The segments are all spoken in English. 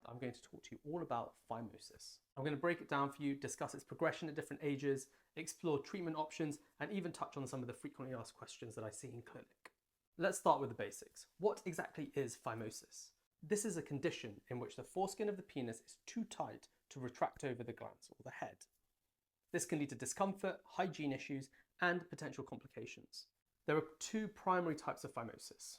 I'm going to talk to you all about phimosis. I'm going to break it down for you, discuss its progression at different ages, explore treatment options, and even touch on some of the frequently asked questions that I see in clinic. Let's start with the basics. What exactly is phimosis? This is a condition in which the foreskin of the penis is too tight to retract over the glans or the head. This can lead to discomfort, hygiene issues, and potential complications. There are two primary types of phimosis.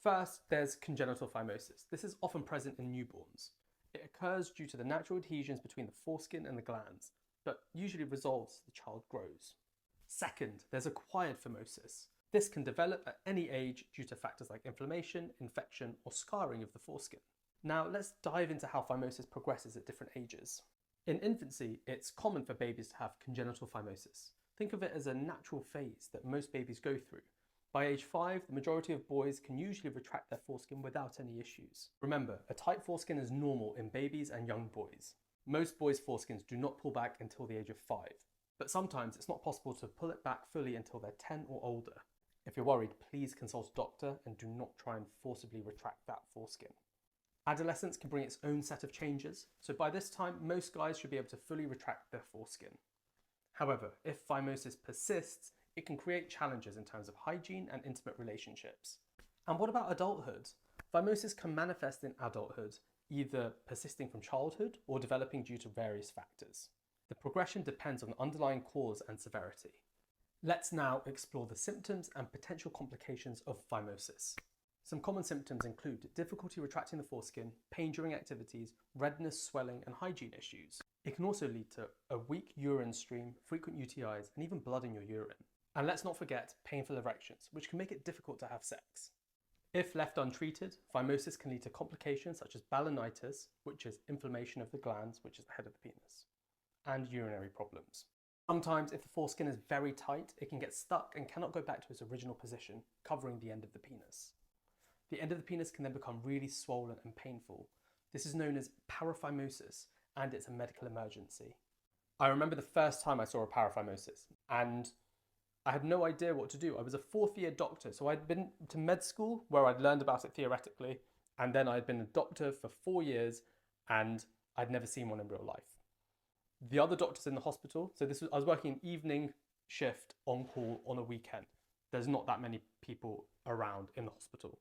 First, there's congenital phimosis. This is often present in newborns. It occurs due to the natural adhesions between the foreskin and the glans, but usually resolves as the child grows. Second, there's acquired phimosis. This can develop at any age due to factors like inflammation, infection, or scarring of the foreskin. Now, let's dive into how phimosis progresses at different ages. In infancy, it's common for babies to have congenital phimosis. Think of it as a natural phase that most babies go through. By age 5, the majority of boys can usually retract their foreskin without any issues. Remember, a tight foreskin is normal in babies and young boys. Most boys' foreskins do not pull back until the age of 5, but sometimes it's not possible to pull it back fully until they're 10 or older. If you're worried, please consult a doctor and do not try and forcibly retract that foreskin. Adolescence can bring its own set of changes, so by this time, most guys should be able to fully retract their foreskin. However, if phimosis persists, it can create challenges in terms of hygiene and intimate relationships. And what about adulthood? Phimosis can manifest in adulthood, either persisting from childhood or developing due to various factors. The progression depends on the underlying cause and severity. Let's now explore the symptoms and potential complications of phimosis. Some common symptoms include difficulty retracting the foreskin, pain during activities, redness, swelling, and hygiene issues. It can also lead to a weak urine stream, frequent UTIs, and even blood in your urine. And let's not forget painful erections, which can make it difficult to have sex. If left untreated, phimosis can lead to complications such as balanitis, which is inflammation of the glans, which is the head of the penis, and urinary problems. Sometimes, if the foreskin is very tight, it can get stuck and cannot go back to its original position, covering the end of the penis. The end of the penis can then become really swollen and painful. This is known as paraphimosis, and it's a medical emergency. I remember the first time I saw a paraphimosis, and I had no idea what to do. I was a fourth-year doctor, so I'd been to med school where I'd learned about it theoretically, and then I'd been a doctor for 4 years, and I'd never seen one in real life. The other doctors in the hospital, I was working an evening shift on call on a weekend. There's not that many people around in the hospital.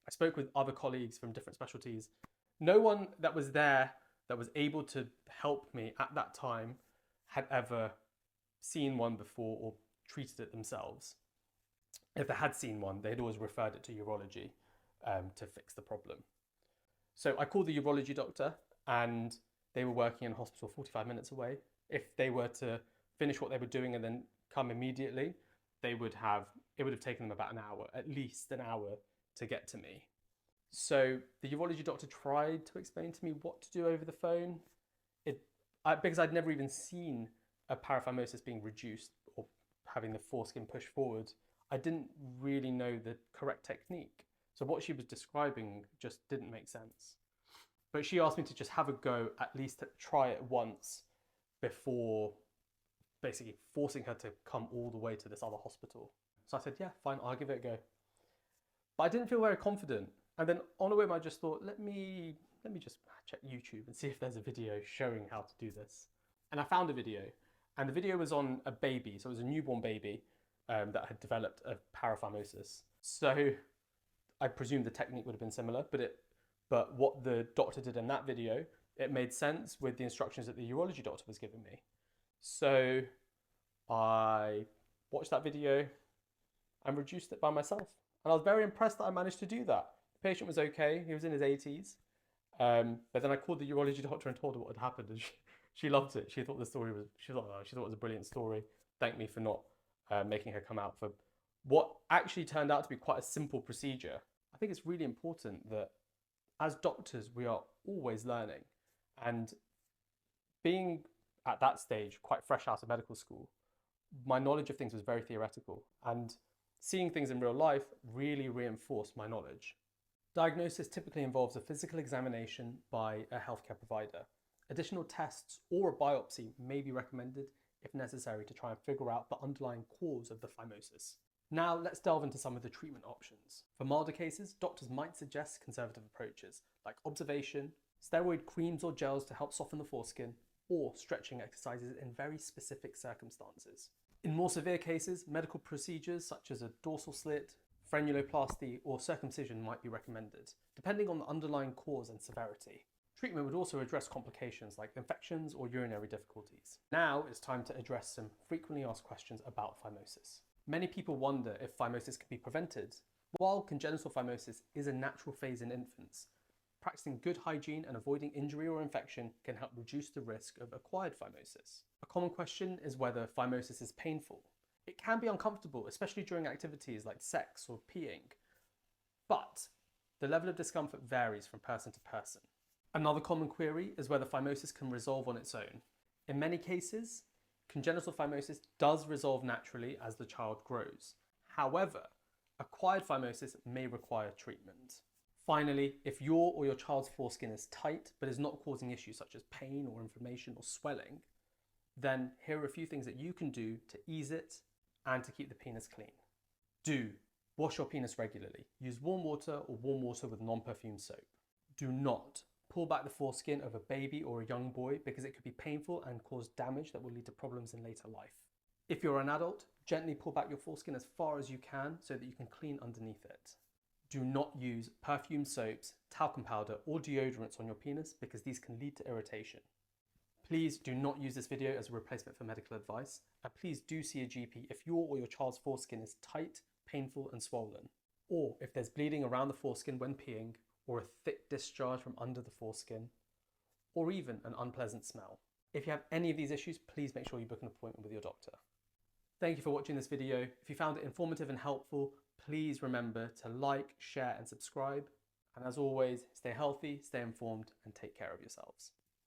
I spoke with other colleagues from different specialties. No one that was there that was able to help me at that time had ever seen one before or treated it themselves. If they had seen one, they'd always referred it to urology to fix the problem. So I called the urology doctor, and they were working in a hospital 45 minutes away. If they were to finish what they were doing and then come immediately, it would have taken them about an hour, at least an hour, to get to me. So the urology doctor tried to explain to me what to do over the phone. Because I'd never even seen a paraphimosis being reduced or having the foreskin pushed forward, I didn't really know the correct technique. So what she was describing just didn't make sense. But she asked me to just have a go, at least try it once, before basically forcing her to come all the way to this other hospital. So I said, yeah, fine, I'll give it a go. But I didn't feel very confident. And then on a whim, I just thought, let me just check YouTube and see if there's a video showing how to do this. And I found a video, and the video was on a baby. So it was a newborn baby that had developed a paraphimosis. So I presume the technique would have been similar, but what the doctor did in that video, it made sense with the instructions that the urology doctor was giving me. So I watched that video and reduced it by myself. And I was very impressed that I managed to do that. The patient was okay, he was in his 80s. But then I called the urology doctor and told her what had happened, and she loved it. She thought it was a brilliant story. Thanked me for not making her come out for what actually turned out to be quite a simple procedure. I think it's really important that as doctors, we are always learning. And being at that stage, quite fresh out of medical school, my knowledge of things was very theoretical. And seeing things in real life really reinforced my knowledge. Diagnosis typically involves a physical examination by a healthcare provider. Additional tests or a biopsy may be recommended if necessary to try and figure out the underlying cause of the phimosis. Now let's delve into some of the treatment options. For milder cases, doctors might suggest conservative approaches like observation, steroid creams or gels to help soften the foreskin, or stretching exercises in very specific circumstances. In more severe cases, medical procedures such as a dorsal slit, frenuloplasty, or circumcision might be recommended, depending on the underlying cause and severity. Treatment would also address complications like infections or urinary difficulties. Now it's time to address some frequently asked questions about phimosis. Many people wonder if phimosis can be prevented. While congenital phimosis is a natural phase in infants, practicing good hygiene and avoiding injury or infection can help reduce the risk of acquired phimosis. A common question is whether phimosis is painful. It can be uncomfortable, especially during activities like sex or peeing, but the level of discomfort varies from person to person. Another common query is whether phimosis can resolve on its own. In many cases, congenital phimosis does resolve naturally as the child grows. However, acquired phimosis may require treatment. Finally, if your or your child's foreskin is tight but is not causing issues such as pain or inflammation or swelling, then here are a few things that you can do to ease it and to keep the penis clean. Do wash your penis regularly. Use warm water or warm water with non-perfumed soap. Do not pull back the foreskin of a baby or a young boy because it could be painful and cause damage that will lead to problems in later life. If you're an adult, gently pull back your foreskin as far as you can so that you can clean underneath it. Do not use perfumed soaps, talcum powder, or deodorants on your penis because these can lead to irritation. Please do not use this video as a replacement for medical advice, and please do see a GP if your or your child's foreskin is tight, painful, and swollen, or if there's bleeding around the foreskin when peeing, or a thick discharge from under the foreskin, or even an unpleasant smell. If you have any of these issues, please make sure you book an appointment with your doctor. Thank you for watching this video. If you found it informative and helpful, please remember to like, share, and subscribe. And as always, stay healthy, stay informed, and take care of yourselves.